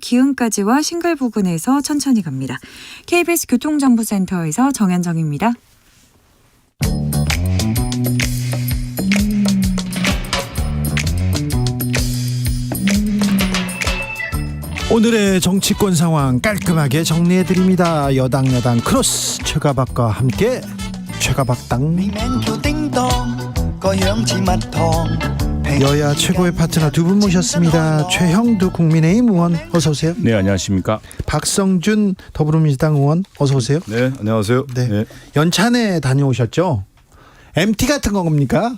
기흥까지와 신갈 부근에서 천천히 갑니다. KBS 교통정보센터에서 정현정입니다. 오늘의 정치권 상황 깔끔하게 정리해드립니다. 여당 크로스 최가박과 함께 최가박당. 여야 최고의 파트너 두 분 모셨습니다. 최형두 국민의힘 의원 어서 오세요. 네, 안녕하십니까. 박성준 더불어민주당 의원 어서 오세요. 네, 안녕하세요. 네. 네. 연찬에 다녀오셨죠? MT 같은 겁니까?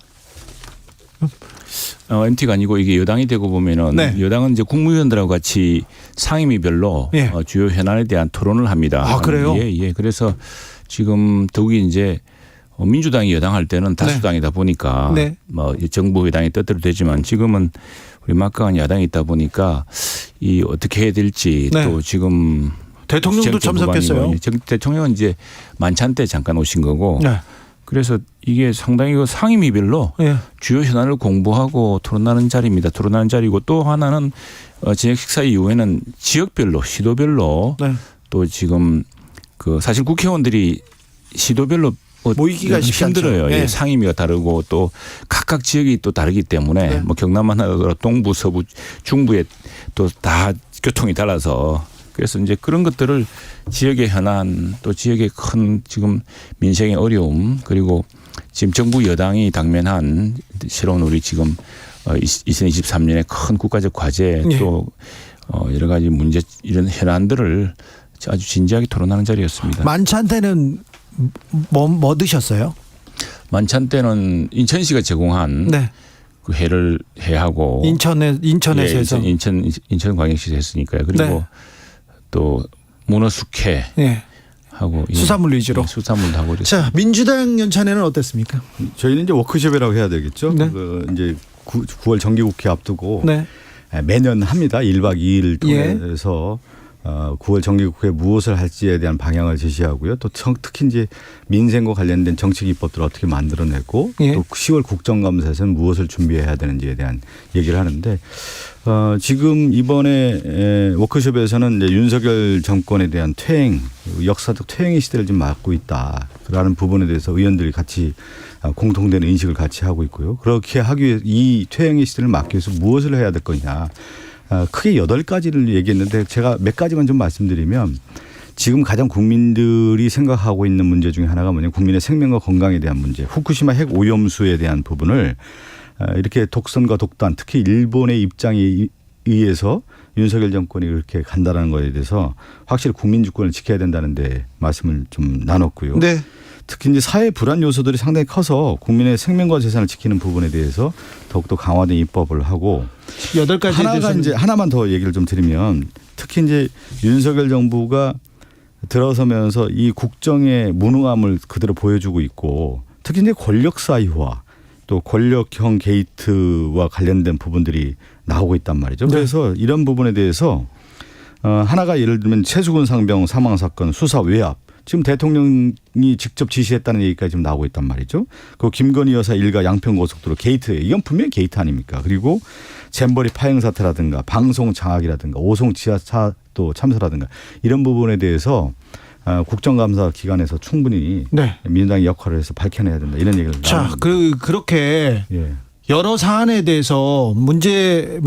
MT가 아니고 이게 여당이 되고 보면은 네. 여당은 이제 국무위원들하고 같이 상임위별로 예. 주요 현안에 대한 토론을 합니다. 아, 그래요? 예. 그래서 지금 더욱이 이제 민주당이 여당할 때는 다수당이다 보니까 네. 뭐 정부 여당이 뜻대로 되지만 지금은 우리 막강한 야당이 있다 보니까 이 어떻게 해야 될지 네. 또 지금 대통령도 참석했어요. 대통령은 이제 만찬 때 잠깐 오신 거고. 네. 그래서 이게 상당히 그 상임위별로 예. 주요 현안을 공부하고 토론하는 자리입니다. 토론하는 자리고 또 하나는 저녁 식사 이후에는 지역별로 시도별로 네. 또 지금 그 사실 국회의원들이 시도별로 모이기가 쉽지 힘들어요. 않죠. 예. 예. 상임위가 다르고 또 각각 지역이 또 다르기 때문에 네. 뭐 경남만 하더라도 동부, 서부, 중부에 또 다 교통이 달라서 그래서 이제 그런 것들을 지역의 현안 또 지역의 큰 지금 민생의 어려움 그리고 지금 정부 여당이 당면한 새로운 우리 지금 2023년의 큰 국가적 과제 네. 또 여러 가지 문제 이런 현안들을 아주 진지하게 토론하는 자리였습니다. 만찬 때는 뭐 드셨어요? 만찬 때는 인천시가 제공한 네. 그 회를 회하고 인천에서 해서. 인천광역시에서 했으니까요. 그리고 네. 또 문어 숙회 예. 하고 수산물 위주로. 수산물도 하고 자, 민주당 연찬회는 어땠습니까? 저희는 이제 워크숍이라고 해야 되겠죠. 네. 이제 9월 정기국회 앞두고 네. 매년 합니다. 1박 2일 예. 통해서 9월 정기국회 무엇을 할지에 대한 방향을 제시하고요. 또 특히 이제 민생과 관련된 정책 입법들을 어떻게 만들어내고 예. 또 10월 국정감사에서는 무엇을 준비해야 되는지에 대한 얘기를 하는데 지금 이번에 워크숍에서는 이제 윤석열 정권에 대한 퇴행, 역사적 퇴행의 시대를 좀 맞고 있다라는 부분에 대해서 의원들이 같이 공통된 인식을 같이 하고 있고요. 그렇게 하기 위해 이 퇴행의 시대를 막기 위해서 무엇을 해야 될 거냐. 크게 8가지를 얘기했는데 제가 몇 가지만 좀 말씀드리면 지금 가장 국민들이 생각하고 있는 문제 중에 하나가 뭐냐면 국민의 생명과 건강에 대한 문제. 후쿠시마 핵 오염수에 대한 부분을 이렇게 독선과 독단 특히 일본의 입장에 의해서 윤석열 정권이 이렇게 간다는 거에 대해서 확실히 국민 주권을 지켜야 된다는 데 말씀을 좀 나눴고요. 네. 특히 이제 사회 불안 요소들이 상당히 커서 국민의 생명과 재산을 지키는 부분에 대해서 더욱더 강화된 입법을 하고 8가지에 하나가 이제 하나만 더 얘기를 좀 드리면 특히 이제 윤석열 정부가 들어서면서 이 국정의 무능함을 그대로 보여주고 있고 특히 이제 권력 사이화 또 권력형 게이트와 관련된 부분들이 나오고 있단 말이죠. 그래서 이런 부분에 대해서 하나가 예를 들면 최수근 상병 사망 사건 수사 외압 지금 대통령이 직접 지시했다는 얘기까지 지금 나오고 있단 말이죠. 그 김건희 여사 일가 양평고속도로 게이트에 이건 분명히 게이트 아닙니까? 그리고 잼버리 파행 사태라든가 방송 장악이라든가 오송 지하차도 참사라든가 이런 부분에 대해서 국정감사 기관에서 충분히 네. 민주당이 역할을 해서 밝혀내야 된다 이런 얘기를 자, 나눕니다. 그렇게 예. 여러 사안에 대해서 문제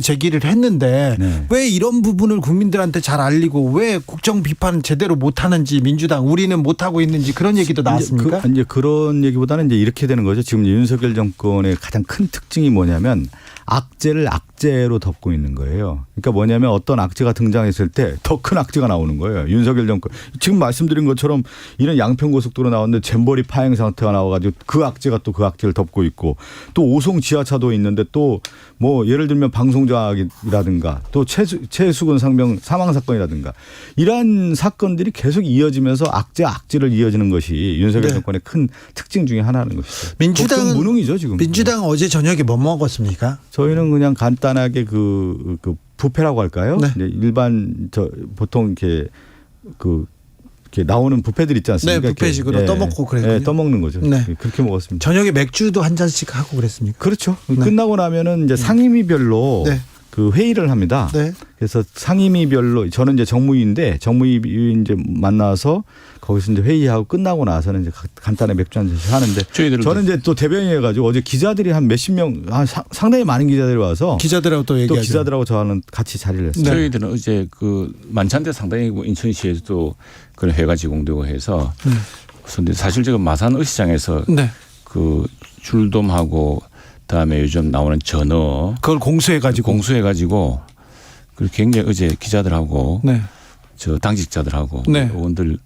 제기를 했는데 네. 왜 이런 부분을 국민들한테 잘 알리고 왜 국정 비판을 제대로 못하는지 민주당 우리는 못하고 있는지 그런 얘기도 나왔습니까? 이제 그런 얘기보다는 이제 이렇게 되는 거죠. 지금 윤석열 정권의 가장 큰 특징이 뭐냐면 악재를 악재로 덮고 있는 거예요. 그러니까 뭐냐면 어떤 악재가 등장했을 때 더 큰 악재가 나오는 거예요. 윤석열 정권. 지금 말씀드린 것처럼 이런 양평고속도로 나왔는데 잼버리 파행 상태가 나와가지고 그 악재가 또 그 악재를 덮고 있고 또 오송 지하차도 있는데 또 뭐 예를 들면 방송장악이라든가 또 최수근 상병 사망 사건이라든가 이러한 사건들이 계속 이어지면서 악재를 이어지는 것이 윤석열 네. 정권의 큰 특징 중에 하나라는 것이죠. 민주당은 무능이죠 지금. 민주당 어제 저녁에 뭐 먹었습니까? 저희는 그냥 간단하게 그 뷔페라고 할까요? 네. 이제 일반 보통 이렇게 이렇게 나오는 뷔페들 있지 않습니까? 네, 뷔페식으로 떠먹고 그랬군요. 네, 떠먹는 거죠. 네. 그렇게 먹었습니다. 저녁에 맥주도 한 잔씩 하고 그랬습니까? 그렇죠. 네. 끝나고 나면은 이제 상임위별로 네. 그 회의를 합니다. 네. 그래서 상임위별로 저는 이제 정무위인데 정무위 이제 만나서 거기서 이제 회의하고 끝나고 나서는 이제 간단히 맥주 한 잔씩 하는데 저는 이제 또 대변인해가지고 어제 기자들이 한 몇십 명, 상당히 많은 기자들이 와서 기자들하고 또 또 얘기하죠. 기자들하고 저는 같이 자리를 했어요. 네. 저희들은 어제 그 만찬대 상당히 인천시에서도 그런 회가 제공되고 해서 그런데 사실 지금 마산 의시장에서 네. 그 줄돔하고 그다음에 요즘 나오는 전어 그걸 공수해가지고. 공수해가지고 그리고 굉장히 어제 기자들하고 네. 저 당직자들하고 네. 의원들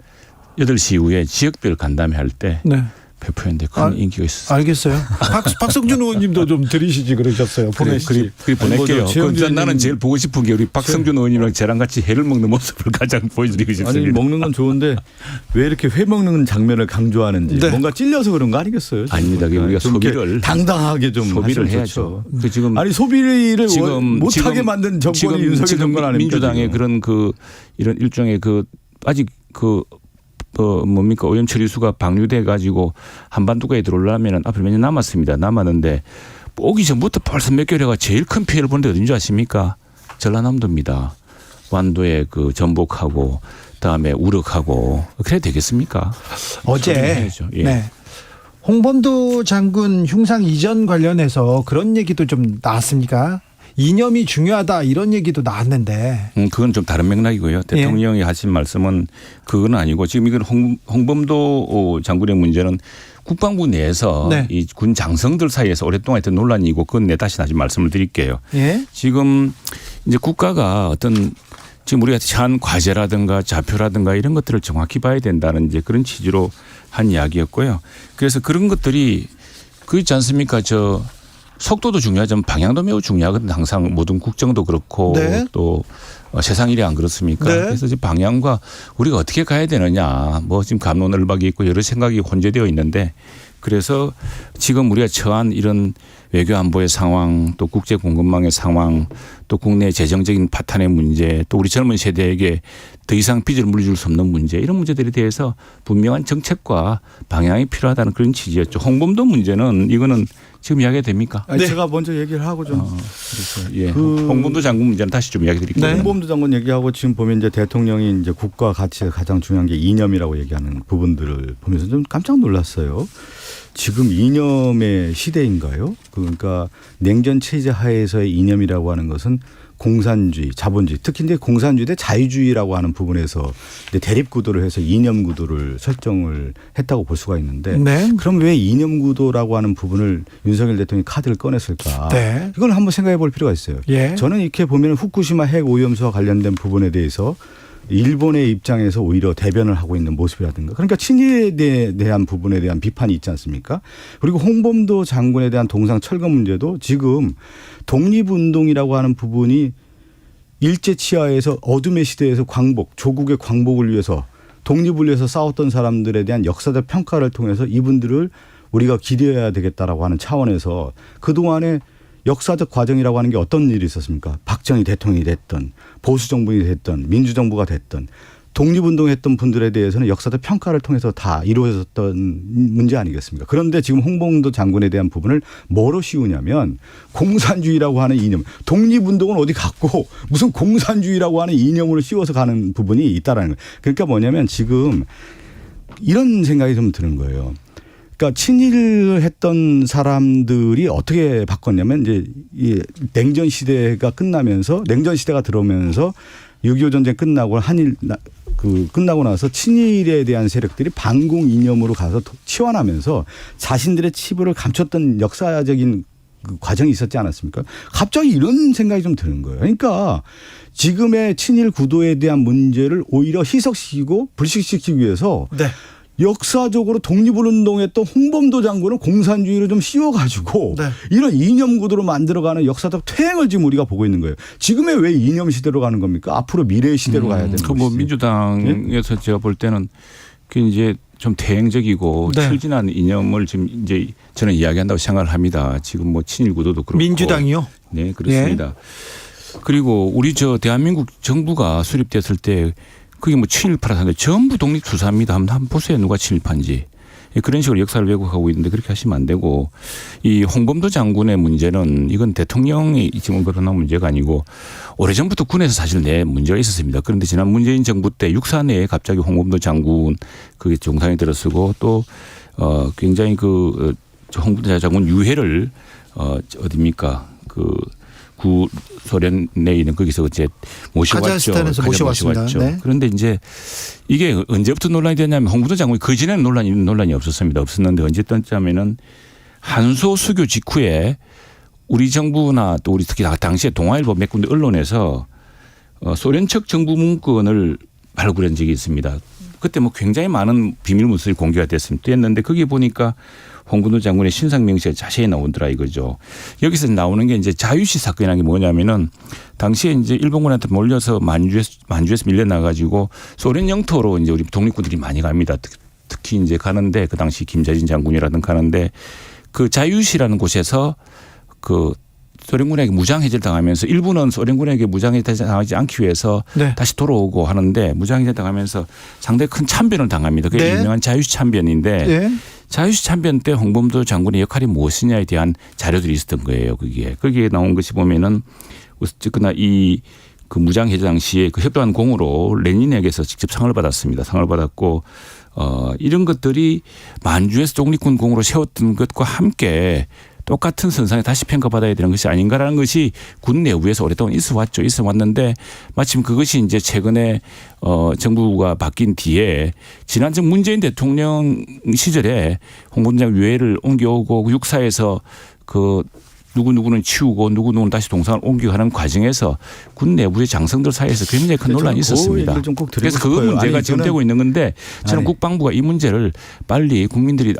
8시 이후에 지역별 간담회 할 때 네. 배포했는데 큰 인기가 있었어요. 알겠어요. 박성준 의원님도 좀 들으시지 그러셨어요. 보내시지. 그래 보낼게요. 나는 제일 보고 싶은 게 우리 박성준 의원이랑 저랑 같이 회를 먹는 모습을 가장 보여드리고 싶습니다. 아니 먹는 건 좋은데 왜 이렇게 회 먹는 장면을 강조하는지 네. 뭔가 찔려서 그런 거 아니겠어요? 아닙니다. 우리가 좀 이렇게 소비를 당당하게 좀 소비를 하시면 해야죠. 좋죠. 그 지금 아니 소비를 지금 못하게 만든 정권이 윤석열 정권 아닙니까? 민주당의 지금. 그런 그 이런 일종의 그 아직 그 뭡니까 오염 처리수가 방류돼 가지고 한반도에 들어오려면 앞으로 몇 년 남았습니다. 남았는데 오기 전부터 벌써 몇 개월가 제일 큰 피해를 보는 데 어딘 줄 아십니까? 전라남도입니다. 완도에 그 전복하고 그다음에 우럭하고 그래야 되겠습니까? 어제 해야죠. 예. 네. 홍범도 장군 흉상 이전 관련해서 그런 얘기도 좀 나왔습니까? 이념이 중요하다 이런 얘기도 나왔는데. 그건 좀 다른 맥락이고요. 대통령이 하신 말씀은 그건 아니고 지금 이건 홍범도 장군의 문제는 국방부 내에서 네. 이 군 장성들 사이에서 오랫동안 했던 논란이고 그건 내 다시 말씀을 드릴게요. 예. 지금 이제 국가가 어떤 지금 우리가 처한 과제라든가 좌표라든가 이런 것들을 정확히 봐야 된다는 이제 그런 취지로 한 이야기였고요. 그래서 그런 것들이 그 있지 않습니까? 저 속도도 중요하지만 방향도 매우 중요하거든요. 항상 모든 국정도 그렇고 네. 또 세상 일이 안 그렇습니까? 네. 그래서 지금 방향과 우리가 어떻게 가야 되느냐 뭐 지금 갑론을박이 있고 여러 생각이 혼재되어 있는데 그래서 지금 우리가 처한 이런 외교 안보의 상황 또 국제 공급망의 상황 또 국내 재정적인 파탄의 문제 또 우리 젊은 세대에게 더 이상 빚을 물려줄 수 없는 문제 이런 문제들에 대해서 분명한 정책과 방향이 필요하다는 그런 취지였죠. 홍범도 문제는 이거는 지금 이야기가 됩니까? 아니, 제가 먼저 얘기를 하고 좀. 그래서 예. 홍범도 장군 문제는 다시 좀 이야기 드릴게요. 네. 홍범도 장관 얘기하고 지금 보면 이제 대통령이 이제 국가 가치에 가장 중요한 게 이념이라고 얘기하는 부분들을 보면서 좀 깜짝 놀랐어요. 지금 이념의 시대인가요? 그러니까 냉전 체제 하에서의 이념이라고 하는 것은 공산주의, 자본주의, 특히 이제 공산주의 대 자유주의라고 하는 부분에서 이제 대립 구도를 해서 이념 구도를 설정을 했다고 볼 수가 있는데, 네. 그럼 왜 이념 구도라고 하는 부분을 윤석열 대통령이 카드를 꺼냈을까? 네. 이걸 한번 생각해 볼 필요가 있어요. 예. 저는 이렇게 보면 후쿠시마 핵 오염수와 관련된 부분에 대해서 일본의 입장에서 오히려 대변을 하고 있는 모습이라든가 그러니까 친일에 대한 부분에 대한 비판이 있지 않습니까? 그리고 홍범도 장군에 대한 동상 철거 문제도 지금 독립운동이라고 하는 부분이 일제치하에서 어둠의 시대에서 광복, 조국의 광복을 위해서 독립을 위해서 싸웠던 사람들에 대한 역사적 평가를 통해서 이분들을 우리가 기려야 되겠다라고 하는 차원에서 그동안에 역사적 과정이라고 하는 게 어떤 일이 있었습니까? 박정희 대통령이 됐든 보수정부가 됐든 민주정부가 됐든 독립운동했던 분들에 대해서는 역사적 평가를 통해서 다 이루어졌던 문제 아니겠습니까? 그런데 지금 홍범도 장군에 대한 부분을 뭐로 씌우냐면 공산주의라고 하는 이념. 독립운동은 어디 갔고 무슨 공산주의라고 하는 이념으로 씌워서 가는 부분이 있다라는 거예요. 그러니까 뭐냐면 지금 이런 생각이 좀 드는 거예요. 그러니까 친일을 했던 사람들이 어떻게 바꿨냐면 이제 이 냉전 시대가 끝나면서 냉전 시대가 들어오면서 6.25 전쟁 끝나고 한일 끝나고 나서 친일에 대한 세력들이 반공 이념으로 가서 치환하면서 자신들의 치부를 감췄던 역사적인 그 과정이 있었지 않았습니까? 갑자기 이런 생각이 좀 드는 거예요. 그러니까 지금의 친일 구도에 대한 문제를 오히려 희석시키고 불식시키기 위해서 네. 역사적으로 독립을 운동했던 홍범도 장군은 공산주의를 좀 씌워가지고 네. 이런 이념 구도로 만들어가는 역사적 퇴행을 지금 우리가 보고 있는 거예요. 지금의 왜 이념 시대로 가는 겁니까? 앞으로 미래의 시대로 가야 되는 그 뭐 것이지. 민주당에서 제가 볼 때는 그 이제 좀 대행적이고 네. 철진한 이념을 지금 이제 저는 이야기한다고 생각을 합니다. 지금 뭐 친일 구도도 그렇고 민주당이요? 네, 그렇습니다. 그리고 우리 저 대한민국 정부가 수립됐을 때 그게 뭐 친일파라는데 전부 독립투사입니다. 한번 보세요. 누가 친일파인지. 그런 식으로 역사를 왜곡하고 있는데 그렇게 하시면 안 되고 이 홍범도 장군의 문제는 이건 대통령이 지금 그러나 문제가 아니고 오래전부터 군에서 사실 내 문제가 있었습니다. 그런데 지난 문재인 정부 때 육사 내에 갑자기 홍범도 장군 그게 정상에 들어서고 또 굉장히 그 홍범도 장군 유해를 어디입니까 구 소련 내에 있는 거기서 이제 모셔왔죠. 카자흐스탄에서 모셔왔습니다. 네. 그런데 이제 이게 언제부터 논란이 됐냐면 홍범도 장군이 그 전에는 논란이 없었습니다. 없었는데 언제쯤이면은 한소 수교 직후에 우리 정부나 또 우리 특히 당시에 동아일보 몇 군데 언론에서 소련 측 정부 문건을 발굴한 적이 있습니다. 그때 뭐 굉장히 많은 비밀 문서들이 공개가 됐는데 거기 보니까 홍범도 장군의 신상 명시가 자세히 나오더라 이거죠. 여기서 나오는 게 이제 자유시 사건이라는 게 뭐냐면은 당시에 이제 일본군한테 몰려서 만주에서 밀려나가지고 소련 영토로 이제 우리 독립군들이 많이 갑니다. 특히 이제 가는데 그 당시 김자진 장군이라든가 가는데 그 자유시라는 곳에서 그 소련군에게 무장해제를 당하면서 일부는 소련군에게 무장해제 당하지 않기 위해서 네. 다시 돌아오고 하는데 무장해제 당하면서 상당히 큰 참변을 당합니다. 그게 네. 유명한 자유시 참변인데 네. 자유시 참변 때 홍범도 장군의 역할이 무엇이냐에 대한 자료들이 있었던 거예요. 거기에 나온 것이 보면은 어쨌거나 이 그 무장해제 당시에 그 협조한 공으로 레닌에게서 직접 상을 받았습니다. 상을 받았고 이런 것들이 만주에서 독립군 공으로 세웠던 것과 함께 똑같은 선상에 다시 평가받아야 되는 것이 아닌가라는 것이 군 내부에서 오랫동안 있어 왔는데 마침 그것이 이제 최근에 정부가 바뀐 뒤에 지난 문재인 대통령 시절에 홍범도 유해를 옮겨오고 육사에서 그 누구누구는 치우고 누구누구는 다시 동상을 옮기고 하는 과정에서 군 내부의 장성들 사이에서 굉장히 큰 논란이 있었습니다. 그래서 그 문제가 지금 되고 있는 건데 저는 국방부가 이 문제를 빨리 국민들이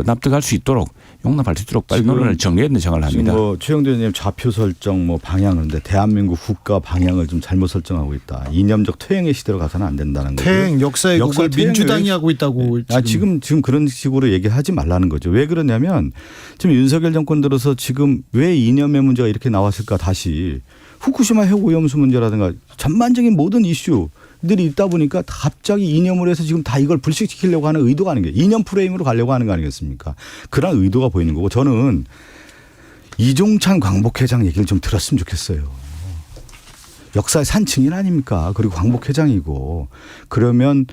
납득할 수 있도록 용납할 수 있도록 빨리 논란을 정리해야 된다고 생각을 합니다. 지금 뭐 최영도 의원님 좌표 설정 뭐 방향인데 대한민국 국가 방향을 좀 잘못 설정하고 있다. 이념적 퇴행의 시대로 가서는 안 된다는 거죠. 퇴행 역사의 곡을 민주당이 하고 있다고 지금 그런 식으로 얘기하지 말라는 거죠. 왜 그러냐면 지금 윤석열 정권 들어서 지금 왜 이념의 문제가 이렇게 나왔을까 다시 후쿠시마 핵 오염수 문제라든가 전반적인 모든 이슈들이 있다 보니까 갑자기 이념으로 해서 지금 다 이걸 불식시키려고 하는 의도가 아닌 게 이념 프레임으로 가려고 하는 거 아니겠습니까? 그런 의도가 보이는 거고 저는 이종찬 광복회장 얘기를 좀 들었으면 좋겠어요. 역사의 산증인 아닙니까? 그리고 광복회장이고 그러면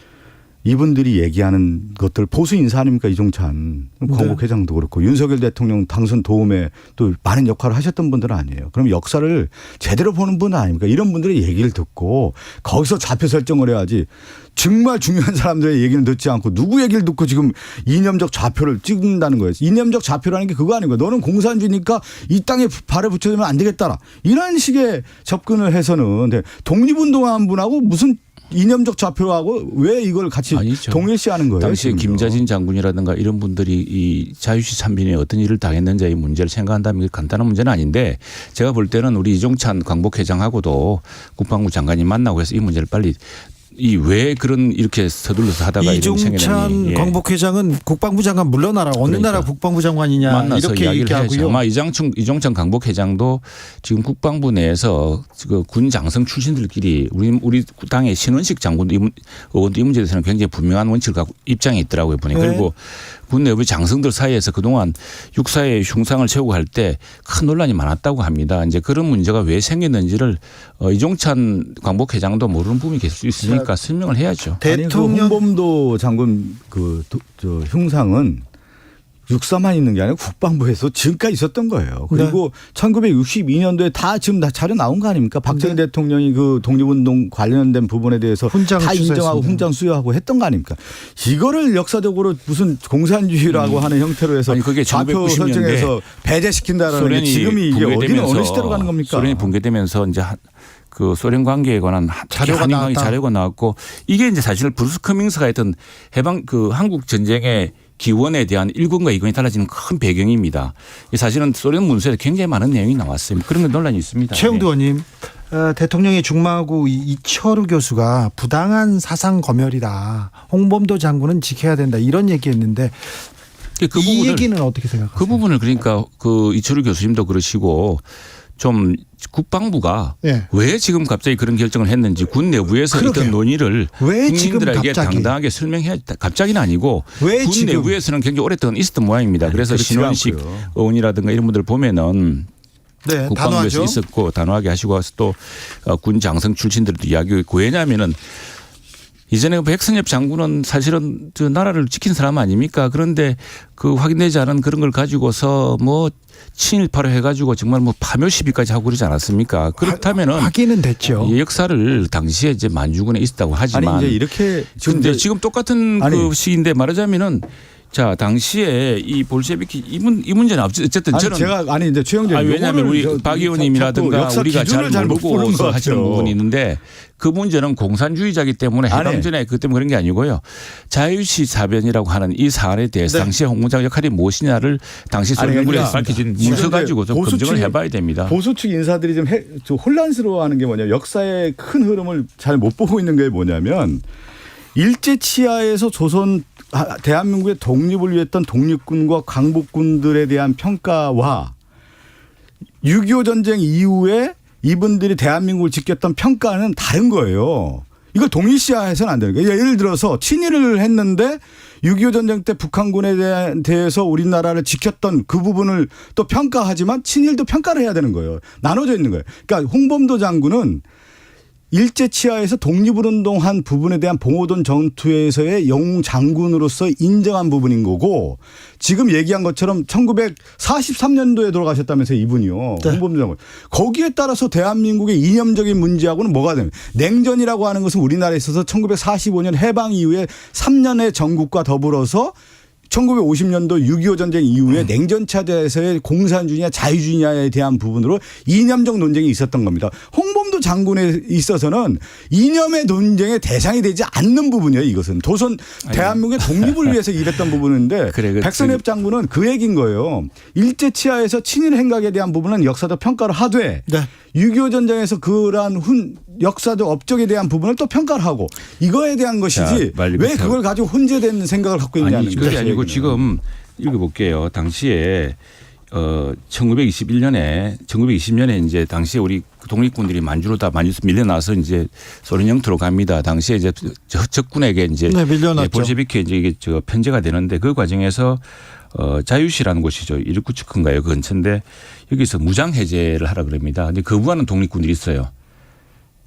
이분들이 얘기하는 것들 보수 인사 아닙니까 이종찬 광복회장도 그렇고 윤석열 대통령 당선 도움에 또 많은 역할을 하셨던 분들은 아니에요. 그럼 역사를 제대로 보는 분은 아닙니까? 이런 분들의 얘기를 듣고 거기서 좌표 설정을 해야지 정말 중요한 사람들의 얘기는 듣지 않고 누구 얘기를 듣고 지금 이념적 좌표를 찍는다는 거예요. 이념적 좌표라는 게 그거 아닌 거예요. 너는 공산주의니까 이 땅에 발을 붙여주면 안 되겠다. 이런 식의 접근을 해서는 독립운동한 분하고 무슨 이념적 좌표하고 왜 이걸 같이 아니죠. 동일시하는 거예요? 당시에 지금요. 김자진 장군이라든가 이런 분들이 이 자유시 참변에 어떤 일을 당했는지의 문제를 생각한다면 간단한 문제는 아닌데 제가 볼 때는 우리 이종찬 광복회장하고도 국방부 장관이 만나고 해서 이 문제를 빨리 왜 그런 이렇게 서둘러서 하다가 이종찬 광복회장은 국방부 장관 물러나라 어느 나라 국방부 장관이냐 만나서 이렇게 얘기하고요. 아마 이종찬 광복회장도 지금 국방부 내에서 군 장성 출신들끼리 우리 당의 신원식 장군도 의원도 이 문제에 대해서는 굉장히 분명한 원칙을 갖고 입장이 있더라고요 보니. 네. 그리고 군 내부 장성들 사이에서 그동안 육사의 흉상을 채우고 할 때 큰 논란이 많았다고 합니다. 이제 그런 문제가 왜 생겼는지를 이종찬 광복회장도 모르는 부분이 계실 수 있으니까 설명을 해야죠. 대통령 홍범도 장군 저 흉상은 육사만 있는 게 아니라 국방부에서 지금까지 있었던 거예요. 그리고 1962년도에 다 지금 다 자료 나온 거 아닙니까? 박정희 대통령이 그 독립운동 관련된 부분에 대해서 다 인정하고 훈장 수여하고 했던 거 아닙니까? 이거를 역사적으로 무슨 공산주의라고 하는 형태로 해서 그게 좌표 설정해서 배제시킨다라는 게 지금이 이게 어느 시대로 가는 겁니까? 소련이 붕괴되면서 이제 그 소련 관계에 관한 자료가 나왔고 이게 이제 사실 브루스 커밍스가 했던 한국 전쟁의 기원에 대한 1권과 2권이 달라지는 큰 배경입니다. 사실은 소련 문서에 굉장히 많은 내용이 나왔습니다. 그런 논란이 있습니다. 최영두 의원님, 대통령의 중마고 이철우 교수가 부당한 사상 검열이다. 홍범도 장군은 지켜야 된다. 이런 얘기했는데 이 얘기는 어떻게 생각하세요? 그 부분을 그러니까 그 이철우 교수님도 그러시고 좀 국방부가 예. 왜 지금 갑자기 그런 결정을 했는지 군 내부에서 그러게요. 있던 논의를 왜 지금 국민들에게 갑자기? 당당하게 설명해야 갑자기는 아니고 왜 군 지금? 내부에서는 굉장히 오랫동안 있었던 모양입니다. 그래서 그렇지가 신원식 않고요. 의원이라든가 이런 분들 보면은 네, 국방부에서 단호하죠. 있었고 단호하게 하시고 와서 또 군 장성 출신들도 이야기하고 있고 왜냐하면은 이전에 백선엽 장군은 사실은 저 나라를 지킨 사람 아닙니까? 그런데 그 확인되지 않은 그런 걸 가지고서 뭐 친일파로 해가지고 정말 뭐 파묘 시비까지 하고 그러지 않았습니까? 그렇다면은 확인은 됐죠. 이 역사를 당시에 이제 만주군에 있었다고 하지만 아니 이제 이렇게 근데 지금 똑같은 아니. 그 시기인데 말하자면은 자 당시에 이 볼셰비키 이 문제는 어쨌든 아니 저는 제가 아니 이제 최영재 왜냐하면 우리 박 의원님이라든가 우리가 잘 모르고 하시는 부분이 있는데 그 문제는 공산주의자이기 때문에 해방전에 그 때문에 그런 게 아니고요. 자유시 사변이라고 하는 이 사안에 대해서 네. 당시에 홍문장 역할이 무엇이냐를 당시 소련군에서 밝혀진 문서 가지고 좀 검증을 해봐야 됩니다. 보수 측 인사들이 좀 혼란스러워하는 게 뭐냐 역사의 큰 흐름을 잘 못 보고 있는 게 뭐냐면 일제 치하에서 조선 대한민국의 독립을 위했던 독립군과 광복군들에 대한 평가와 6.25 전쟁 이후에 이분들이 대한민국을 지켰던 평가는 다른 거예요. 이걸 동일시해서는 안 되는 거예요. 예를 들어서 친일을 했는데 6.25 전쟁 때 북한군에 대해서 우리나라를 지켰던 그 부분을 또 평가하지만 친일도 평가를 해야 되는 거예요. 나눠져 있는 거예요. 그러니까 홍범도 장군은 일제 치하에서 독립을 운동한 부분에 대한 봉오동 전투에서의 영웅 장군으로서 인정한 부분인 거고 지금 얘기한 것처럼 1943년도에 돌아가셨다면서요 이분이요. 네. 홍범도 장군. 거기에 따라서 대한민국의 이념적인 문제하고는 뭐가 되면 냉전이라고 하는 것은 우리나라에 있어서 1945년 해방 이후에 3년의 전국과 더불어서 1950년도 6.25 전쟁 이후에 냉전 차대에서의 공산주의냐 자유주의냐에 대한 부분으로 이념적 논쟁이 있었던 겁니다. 홍범도 장군에 있어서는 이념의 논쟁의 대상이 되지 않는 부분이에요. 이것은 조선 대한민국의 독립을 위해서 일했던 부분인데 그래, 백선엽 장군은 그 얘기인 거예요. 일제 치하에서 친일 행각에 대한 부분은 역사적 평가를 하되 네. 6.25 전쟁에서 그러한 역사적 업적에 대한 부분을 또 평가를 하고 이거에 대한 것이지 자, 왜 그걸 가지고 혼재된 생각을 갖고 있냐는 아니 그게 아니고 지금 읽어볼게요. 당시에 1920년에 이제 당시에 우리 독립군들이 만주에서 밀려나서 이제 소련 영토로 갑니다. 당시에 이제 적군에게 이제 네, 밀려났죠. 볼셰비키에 이제 이게 편제가 되는데 그 과정에서 자유시라는 곳이죠. 일구축인가요? 그 근처인데 여기서 무장 해제를 하라 그럽니다. 근데 거부하는 독립군들이 있어요.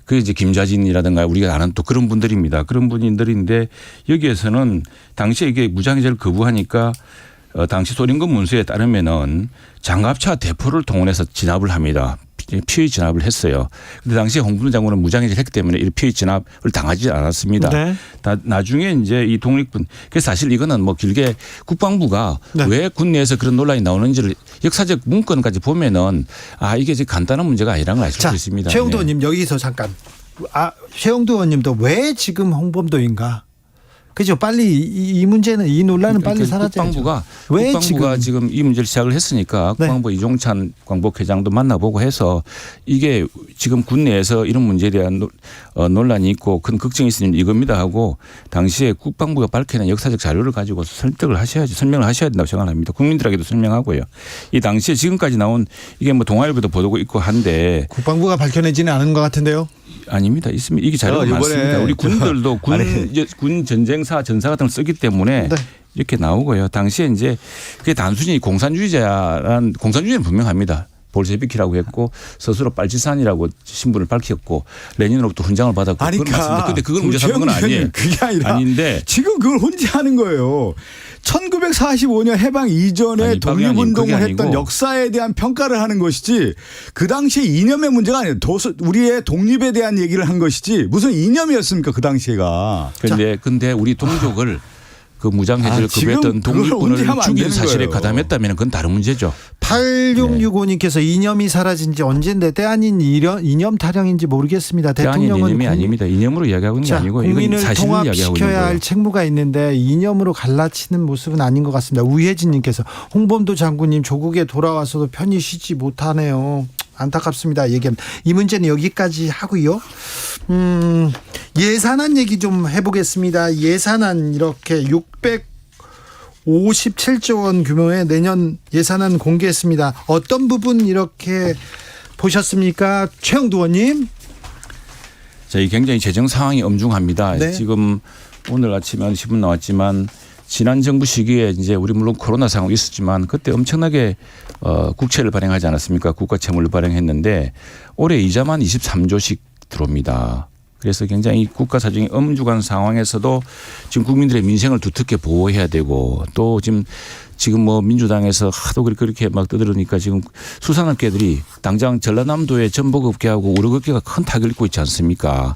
그 이제 김좌진이라든가 우리가 아는 또 그런 분들입니다. 그런 분들인데 여기에서는 당시에 이게 무장 해제를 거부하니까 당시 소련군 문서에 따르면은 장갑차 대포를 동원해서 진압을 합니다. 피의 진압을 했어요. 그런데 당시에 홍범도 장군은 무장해제를 했기 때문에 이 피의 진압을 당하지 않았습니다. 네. 나중에 이제 이 독립군 그래서 사실 이거는 뭐 길게 국방부가 네. 왜 군내에서 그런 논란이 나오는지를 역사적 문건까지 보면은 이게 이제 간단한 문제가 아니라는 걸 알 수 있습니다. 최영도 네. 의원님 여기서 잠깐. 최영도 의원님도 왜 지금 홍범도인가? 그죠? 빨리 이 문제는 이 논란은 빨리 사라져야죠. 국방부가 지금 이 문제를 시작을 했으니까 네. 국방부 이종찬 광복회장도 만나보고 해서 이게 지금 군내에서 이런 문제에 대한 논란이 있고 큰 걱정이 있으면 이겁니다 하고 당시에 국방부가 밝혀낸 역사적 자료를 가지고 설명을 하셔야 된다고 생각합니다. 국민들에게도 설명하고요. 이 당시에 지금까지 나온 이게 뭐 동아일보도 보도고 있고 한데 국방부가 밝혀내지는 않은 것 같은데요. 아닙니다. 있습니다. 이게 자료가 많습니다. 우리 군들도 군 전쟁사 전사 같은 걸 쓰기 때문에 네. 이렇게 나오고요. 당시에 이제 그게 단순히 공산주의는 분명합니다. 볼셰비키라고 했고 스스로 빨치산이라고 신분을 밝혔고 레닌으로부터 훈장을 받았고 그건 맞습니다. 그런데 그걸 문제 삼는 건 아니에요. 그게 아니라 아닌데 지금 그걸 혼재하는 거예요. 1945년 해방 이전에 독립운동을 했던 역사에 대한 평가를 하는 것이지 그 당시에 이념의 문제가 아니에요. 우리의 독립에 대한 얘기를 한 것이지 무슨 이념이었습니까 그 당시가. 그런데 우리 동족을 그 무장해제를 거부했던 독립군을 죽인 사실에 가담했다면 그건 다른 문제죠. 8665님께서 이념이 사라진 지 언젠데 때 아닌 이념 타령인지 모르겠습니다. 대통령은 이념이 아닙니다. 이념으로 이야기하고 있는 게 아니고 국민을 이건 사실을 이야기하고 있는 통합시켜야 거예요. 할 책무가 있는데 이념으로 갈라치는 모습은 아닌 것 같습니다. 우혜진님께서 홍범도 장군님 조국에 돌아와서도 편히 쉬지 못하네요. 안타깝습니다. 얘기합니다. 이 문제는 여기까지 하고요. 예산안 얘기 좀 해보겠습니다. 예산안 이렇게 657조 원 규모의 내년 예산안 공개했습니다. 어떤 부분 이렇게 보셨습니까? 최영두 의원님. 저희 굉장히 재정 상황이 엄중합니다. 네. 지금 오늘 아침에 신문 나왔지만 지난 정부 시기에 이제 우리 물론 코로나 상황이 있었지만 그때 엄청나게 국채를 발행하지 않았습니까? 국가 채무를 발행했는데 올해 이자만 23조씩 들어옵니다. 그래서 굉장히 국가 사정이 엄중한 상황에서도 지금 국민들의 민생을 두텁게 보호해야 되고 또 지금 뭐 민주당에서 하도 그렇게 막 떠들으니까 지금 수산업계들이 당장 전라남도의 전복업계하고 우럭업계가 큰 타격을 입고 있지 않습니까?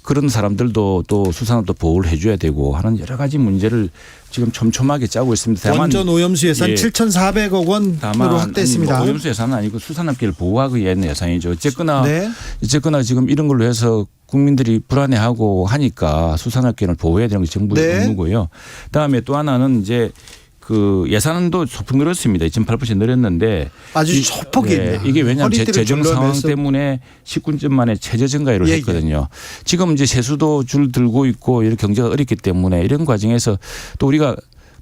그런 사람들도 또 수산업도 보호를 해줘야 되고 하는 여러 가지 문제를 지금 촘촘하게 짜고 있습니다. 다만 원전 오염수 예산 예. 7,400억 원으로 확대했습니다. 뭐 오염수 예산은 아니고 수산업계를 보호하기 위한 예산이죠. 어쨌거나 네. 지금 이런 걸로 해서 국민들이 불안해하고 하니까 수산업계를 보호해야 되는 게 정부의 네. 업무고요. 그다음에 또 하나는 이제 그 예산도 소폭 늘었습니다. 2.8% 늘었는데 아주 소폭입니다. 이게 왜냐하면 허리띠를 재정 상황 둘러매서. 때문에 19점 만에 최저 증가율을 예, 했거든요. 지금 이제 세수도 줄 들고 있고 이렇게 경제가 어렵기 때문에 이런 과정에서 또 우리가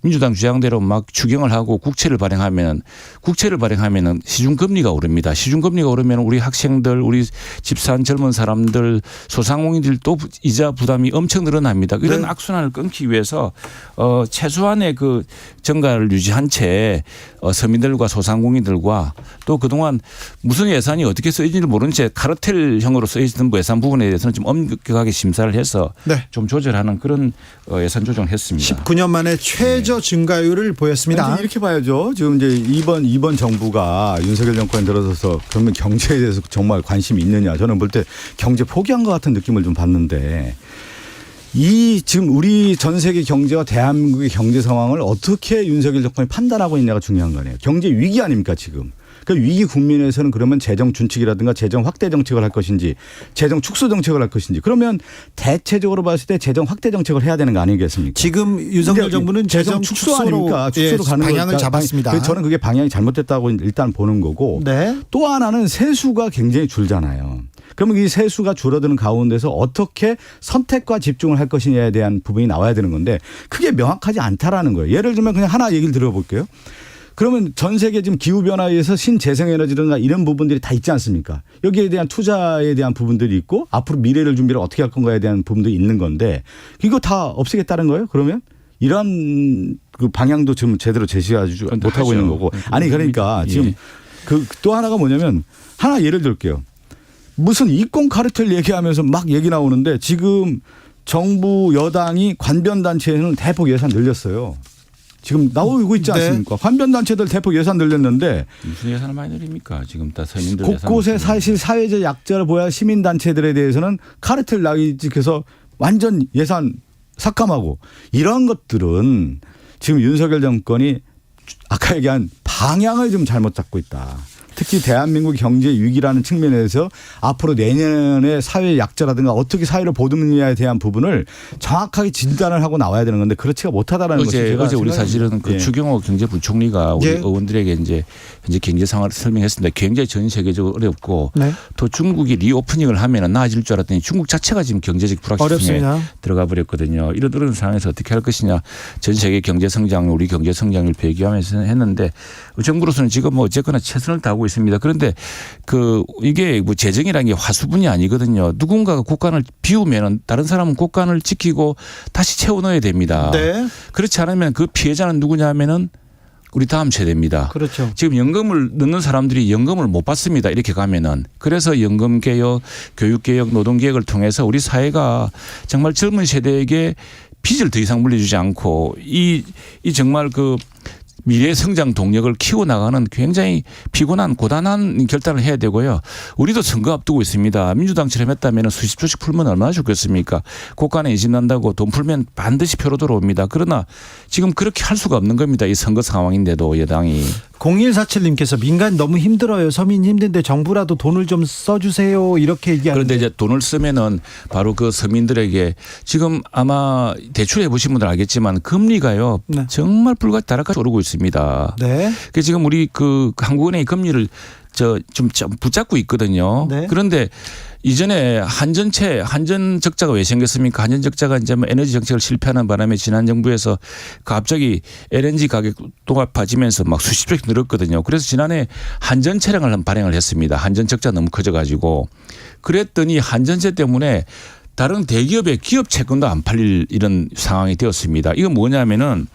민주당 주장대로 막 추경을 하고 국채를 발행하면 시중금리가 오릅니다. 시중금리가 오르면 우리 학생들, 우리 집산 젊은 사람들, 소상공인들 또 이자 부담이 엄청 늘어납니다. 이런 네. 악순환을 끊기 위해서 최소한의 그 정가를 유지한 채 서민들과 소상공인들과 또 그동안 무슨 예산이 어떻게 쓰이지를 모르는 채 카르텔형으로 쓰여지던 예산 부분에 대해서는 좀 엄격하게 심사를 해서 네. 좀 조절하는 그런 예산 조정을 했습니다. 19년 만에 최저 증가율을 보였습니다. 이렇게 봐야죠. 지금 이제 이번 정부가 윤석열 정권에 들어서서 그러면 경제에 대해서 정말 관심이 있느냐. 저는 볼 때 경제 포기한 것 같은 느낌을 좀 받는데 지금 우리 전 세계 경제와 대한민국의 경제 상황을 어떻게 윤석열 정권이 판단하고 있냐가 중요한 거네요. 경제 위기 아닙니까 지금. 그 위기 국면에서는 그러면 재정 준칙이라든가 재정 확대 정책을 할 것인지 재정 축소 정책을 할 것인지 그러면 대체적으로 봤을 때 재정 확대 정책을 해야 되는 거 아니겠습니까? 지금 윤석열 정부는 재정 축소 아닙니까? 축소로 가는 방향을 잡았습니다. 저는 그게 방향이 잘못됐다고 일단 보는 거고 네. 또 하나는 세수가 굉장히 줄잖아요. 그러면 이 세수가 줄어드는 가운데서 어떻게 선택과 집중을 할 것이냐에 대한 부분이 나와야 되는 건데 그게 명확하지 않다라는 거예요. 예를 들면 그냥 하나 얘기를 들어볼게요. 그러면 전 세계 지금 기후변화에 의해서 신재생에너지든가 이런 부분들이 다 있지 않습니까? 여기에 대한 투자에 대한 부분들이 있고 앞으로 미래를 준비를 어떻게 할 건가에 대한 부분들이 있는 건데 이거 다 없애겠다는 거예요? 그러면? 이런 그 방향도 지금 제대로 제시하지 못하고 있는 거고. 아니 그러니까 지금 그 또 하나가 뭐냐면 하나 예를 들게요. 무슨 이권 카르텔 얘기하면서 막 얘기 나오는데 지금 정부 여당이 관변단체에는 대폭 예산 늘렸어요. 지금 나오고 있지 않습니까? 관변단체들 대폭 예산 늘렸는데 무슨 예산을 많이 늘립니까? 지금 다 서민들 곳곳에 사실 사회적 약자를 보여야 시민단체들에 대해서는 카르텔 나기 직해서 완전 예산 삭감하고 이런 것들은 지금 윤석열 정권이 아까 얘기한 방향을 좀 잘못 잡고 있다. 특히 대한민국 경제 위기라는 측면에서 앞으로 내년에 사회 약자라든가 어떻게 사회를 보듬느냐에 대한 부분을 정확하게 진단을 하고 나와야 되는 건데 그렇지가 못하다라는 것이 어제 우리 사실은 그 추경호 경제부총리가 우리 의원들에게 이제 현재 경제 상황을 설명했습니다. 굉장히 전 세계적으로 어렵고 네. 또 중국이 리오프닝을 하면 나아질 줄 알았더니 중국 자체가 지금 경제적 불확실성에 들어가 버렸거든요. 이런 상황에서 어떻게 할 것이냐. 전 세계 경제 성장, 우리 경제 성장을 배기하면서 했는데 정부로서는 지금 뭐 어쨌거나 최선을 다하고 있습니다. 그런데 이게 뭐 재정이라는 게 화수분이 아니거든요. 누군가가 국간을 비우면 다른 사람은 국간을 지키고 다시 채워 넣어야 됩니다. 네. 그렇지 않으면 그 피해자는 누구냐 하면은 우리 다음 세대입니다. 그렇죠. 지금 연금을 넣는 사람들이 연금을 못 받습니다. 이렇게 가면은. 그래서 연금 개혁, 교육 개혁, 노동 개혁을 통해서 우리 사회가 정말 젊은 세대에게 빚을 더 이상 물려주지 않고 이 정말 미래 성장 동력을 키워나가는 굉장히 피곤한 고단한 결단을 해야 되고요. 우리도 선거 앞두고 있습니다. 민주당처럼 했다면 수십 조씩 풀면 얼마나 좋겠습니까? 국간에 이진난다고 돈 풀면 반드시 표로 들어옵니다. 그러나 지금 그렇게 할 수가 없는 겁니다. 이 선거 상황인데도 여당이. 0147님께서 민간 너무 힘들어요. 서민 힘든데 정부라도 돈을 좀 써주세요. 이렇게 얘기하는데. 그런데 이제 돈을 쓰면은 바로 그 서민들에게 지금 아마 대출해 보신 분들 알겠지만 금리가요. 네. 정말 불과 다락까지 오르고 있습니다. 네. 지금 우리 한국은행이 금리를 좀 붙잡고 있거든요. 네. 그런데 이전에 한전 적자가 왜 생겼습니까? 한전 적자가 이제 뭐 에너지 정책을 실패하는 바람에 지난 정부에서 갑자기 LNG 가격 높아지면서 막 수십 조씩 늘었거든요. 그래서 지난해 한전채량을 발행을 했습니다. 한전 적자 너무 커져가지고 그랬더니 한전채 때문에 다른 대기업의 기업 채권도 안 팔릴 이런 상황이 되었습니다. 이건 뭐냐면은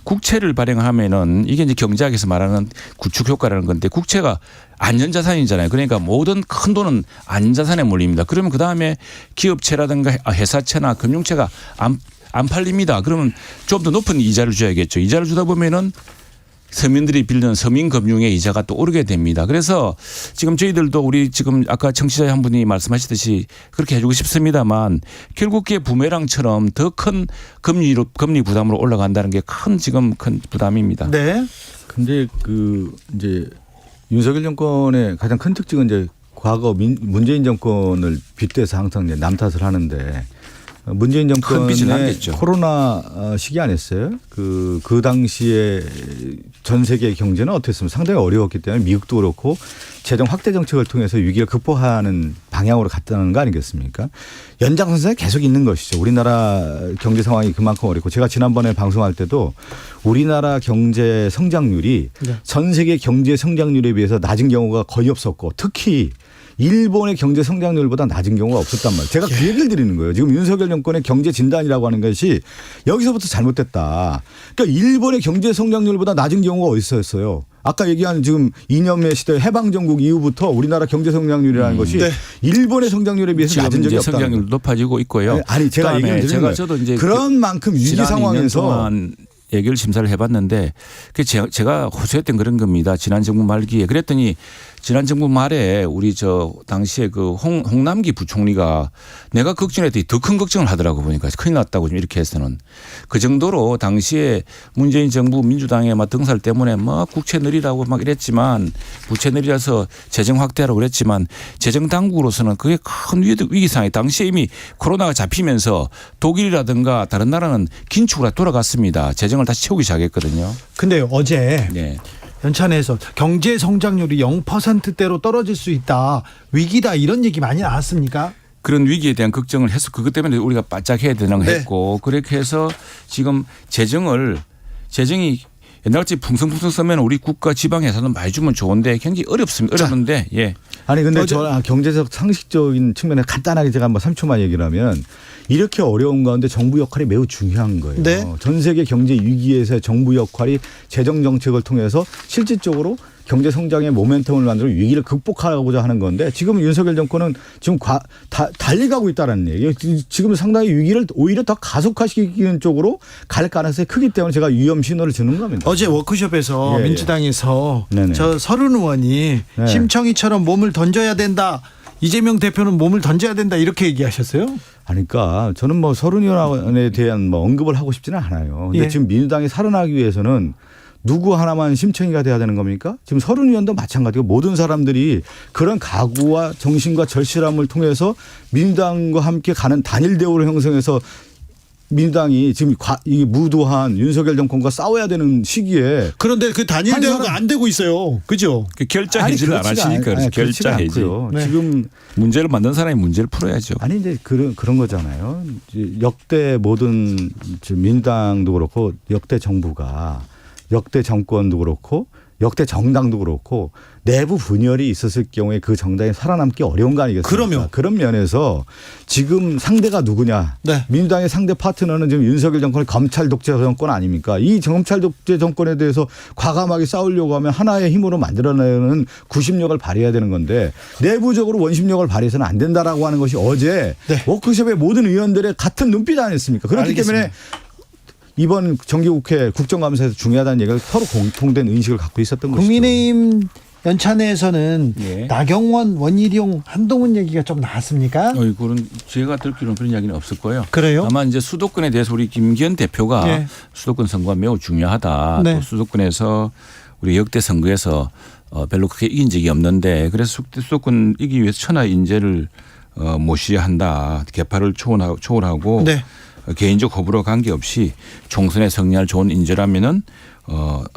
국채를 발행하면은 이게 이제 경제학에서 말하는 구축 효과라는 건데 국채가 안전자산이잖아요. 그러니까 모든 큰 돈은 안전자산에 몰립니다. 그러면 그다음에 기업채라든가 회사채나 금융채가 안 팔립니다. 그러면 좀 더 높은 이자를 줘야겠죠. 이자를 주다 보면은 서민들이 빌리는 서민금융의 이자가 또 오르게 됩니다. 그래서 지금 저희들도 우리 지금 아까 청취자 한 분이 말씀하셨듯이 그렇게 해주고 싶습니다만 결국 그게 부메랑처럼 더 큰 금리 부담으로 올라간다는 게 지금 큰 부담입니다. 네. 근데 이제 윤석열 정권의 가장 큰 특징은 이제 과거 문재인 정권을 빗대서 항상 이제 남 탓을 하는데 문재인 정권의 코로나 시기 아니었어요? 그 당시에 전 세계 경제는 어땠습니까? 상당히 어려웠기 때문에 미국도 그렇고 재정 확대 정책을 통해서 위기를 극복하는 방향으로 갔다는 거 아니겠습니까? 연장선상에 계속 있는 것이죠. 우리나라 경제 상황이 그만큼 어렵고 제가 지난번에 방송할 때도 우리나라 경제 성장률이 전 세계 경제 성장률에 비해서 낮은 경우가 거의 없었고 특히 일본의 경제 성장률보다 낮은 경우가 없었단 말이에요. 제가 그 얘기를 드리는 거예요. 지금 윤석열 정권의 경제 진단이라고 하는 것이 여기서부터 잘못됐다. 그러니까 일본의 경제 성장률보다 낮은 경우가 어디 있었어요. 아까 얘기한 지금 이념의 시대 해방정국 이후부터 우리나라 경제 성장률이라는 것이 일본의 성장률에 비해서 낮은 적이 없다. 성장률 높아지고 있고요. 아니 제가 얘기를 드리는 거예요. 저도 이제 그런 만큼 위기 상황에서 예결 심사를 해봤는데 제가 호소했던 그런 겁니다. 지난 정부 말기에 그랬더니 지난 정부 말에 우리 당시에 그 홍남기 부총리가 내가 걱정했더니 더 큰 걱정을 하더라고 보니까 큰일 났다고 좀 이렇게 해서는 그 정도로 당시에 문재인 정부 민주당의 막 등살 때문에 막 국채 늘리라고 막 이랬지만 부채 늘려서 재정 확대하라고 그랬지만 재정 당국으로서는 그게 큰 위기 상황이 당시에 이미 코로나가 잡히면서 독일이라든가 다른 나라는 긴축으로 돌아갔습니다. 재정을 다시 채우기 시작했거든요. 근데 어제 네. 연찬에서 경제 성장률이 0%대로 떨어질 수 있다. 위기다 이런 얘기 많이 나왔습니까? 그런 위기에 대한 걱정을 해서 그것 때문에 우리가 바짝 해야 되는 거 했고 그렇게 해서 지금 재정이 옛날같이 풍성풍성 쓰면 우리 국가 지방 예산은 많이 주면 좋은데 굉장히 어렵는데 예. 아니 근데 저 경제적 상식적인 측면에 간단하게 제가 한번 3초만 얘기를 하면 이렇게 어려운 가운데 정부 역할이 매우 중요한 거예요. 네. 전 세계 경제 위기에서의 정부 역할이 재정 정책을 통해서 실질적으로 경제 성장의 모멘텀을 만들어 위기를 극복하고자 하는 건데 지금 윤석열 정권은 지금 달리 가고 있다는 얘기예요. 지금 상당히 위기를 오히려 더 가속화시키는 쪽으로 갈 가능성이 크기 때문에 제가 위험 신호를 주는 겁니다. 어제 워크숍에서 민주당에서 저 서른 의원이 심청이처럼 몸을 던져야 된다. 이재명 대표는 몸을 던져야 된다 이렇게 얘기하셨어요? 그러니까 저는 뭐 서른 의원에 대한 언급을 하고 싶지는 않아요. 근데 지금 민주당이 살아나기 위해서는 누구 하나만 심청이가 돼야 되는 겁니까? 지금 서른 의원도 마찬가지고 모든 사람들이 그런 각오와 정신과 절실함을 통해서 민주당과 함께 가는 단일 대우를 형성해서 민주당이 지금 이 무도한 윤석열 정권과 싸워야 되는 시기에 그런데 그 단일 대우가 안 되고 있어요. 그죠? 그 결자 해지를 안 하시니까 결자 해지. 지금 문제를 만든 사람이 문제를 풀어야죠. 아니 이제 그런 거잖아요. 역대 모든 민주당도 그렇고 역대 정부가 역대 정권도 그렇고 역대 정당도 그렇고 내부 분열이 있었을 경우에 그 정당이 살아남기 어려운 거 아니겠습니까? 그럼요. 그런 면에서 지금 상대가 누구냐. 네. 민주당의 상대 파트너는 지금 윤석열 정권의 검찰 독재 정권 아닙니까? 이 검찰 독재 정권에 대해서 과감하게 싸우려고 하면 하나의 힘으로 만들어내는 구심력을 발휘해야 되는 건데 내부적으로 원심력을 발휘해서는 안 된다라고 하는 것이 어제 워크숍의 모든 의원들의 같은 눈빛 아니었습니까? 그렇기 때문에 이번 정기국회 국정감사에서 중요하다는 얘기가 서로 공통된 인식을 갖고 있었던 것이죠. 국민의힘 연찬회에서는 나경원, 원희룡, 한동훈 얘기가 좀 나왔습니까? 그런 제가 듣기로는 그런 이야기는 없을 거예요. 그래요? 다만 이제 수도권에 대해서 우리 김기현 대표가 수도권 선거가 매우 중요하다. 또 수도권에서 우리 역대 선거에서 별로 크게 이긴 적이 없는데 그래서 수도권 이기기 위해서 천하 인재를 모셔야 한다. 개파를 초월하고 개인적 호불호 관계없이 총선에 승리할 좋은 인재라면은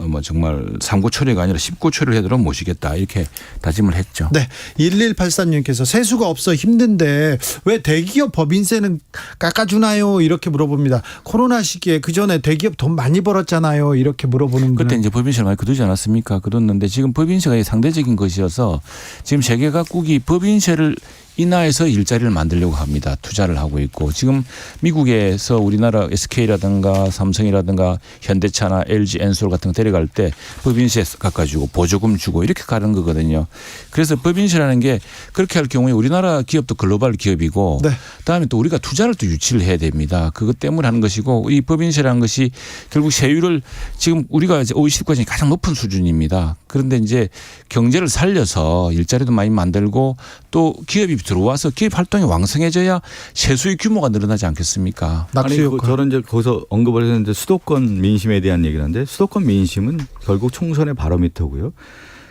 뭐 정말 3구 초례가 아니라 10구 초례를 하도록 모시겠다 이렇게 다짐을 했죠. 네. 1183님께서 세수가 없어 힘든데 왜 대기업 법인세는 깎아주나요? 이렇게 물어봅니다. 코로나 시기에 그전에 대기업 돈 많이 벌었잖아요. 이렇게 물어보는 그때 분은. 이제 법인세를 많이 거두지 않았습니까? 거뒀는데 지금 법인세가 상대적인 것이어서 지금 세계 각국이 법인세를 인하해서 일자리를 만들려고 합니다. 투자를 하고 있고 지금 미국에서 우리나라 SK라든가 삼성이라든가 현대차나 LG, 엔솔 같은 거 데려갈 때 법인세 깎아주고 보조금 주고 이렇게 가는 거거든요. 그래서 법인세라는 게 그렇게 할 경우에 우리나라 기업도 글로벌 기업이고 네. 그다음에 또 우리가 투자를 또 유치를 해야 됩니다. 그것 때문에 하는 것이고 이 법인세라는 것이 결국 세율을 지금 우리가 이제 OECD 국가 중에 가장 높은 수준입니다. 그런데 이제 경제를 살려서 일자리도 많이 만들고 또 기업이 들어와서 기업 활동이 왕성해져야 세수의 규모가 늘어나지 않겠습니까? 낙수 아니, 효과. 저는 이제 거기서 언급을 했는데 수도권 민심에 대한 얘기를 하는데 수도권 민심은 결국 총선의 바로미터고요.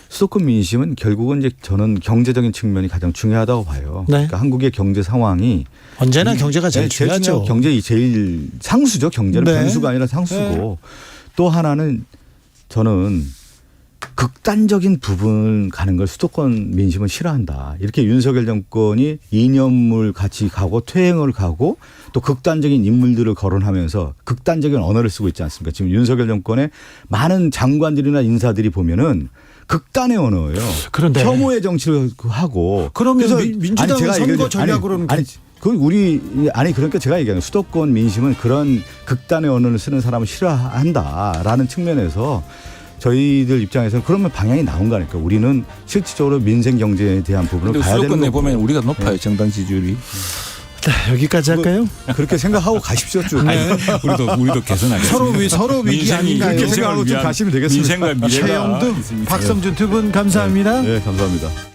수도권 민심은 결국은 이제 저는 경제적인 측면이 가장 중요하다고 봐요. 네. 그러니까 한국의 경제 상황이 언제나 경제가 제일 중요하죠. 경제이 제일 상수죠. 경제는 네. 변수가 아니라 상수고 또 하나는 저는 극단적인 부분 가는 걸 수도권 민심은 싫어한다. 이렇게 윤석열 정권이 이념을 같이 가고 퇴행을 가고 또 극단적인 인물들을 거론하면서 극단적인 언어를 쓰고 있지 않습니까? 지금 윤석열 정권의 많은 장관들이나 인사들이 보면은 극단의 언어예요. 그런데 혐오의 정치를 하고 그러면 그래서 민주당은 제가 선거 얘기하죠. 전략으로는 그러니까 제가 얘기하는 수도권 민심은 그런 극단의 언어를 쓰는 사람을 싫어한다라는 측면에서 저희들 입장에서는 그러면 방향이 나온 거니까 우리는 실질적으로 민생 경제에 대한 부분을 가야 되는 수도권 내 거고. 보면 우리가 높아요. 정당 지지율이. 여기까지 할까요? 그렇게 생각하고 가십시오 쭉. 네. 우리도 개선하겠습니다. 서로 위기 아닌가요? 그렇게 생각하고 좀 가시면 되겠습니다. 민생과 미래가 최영두, 있습니다. 박성준 두 분 감사합니다. 네, 감사합니다.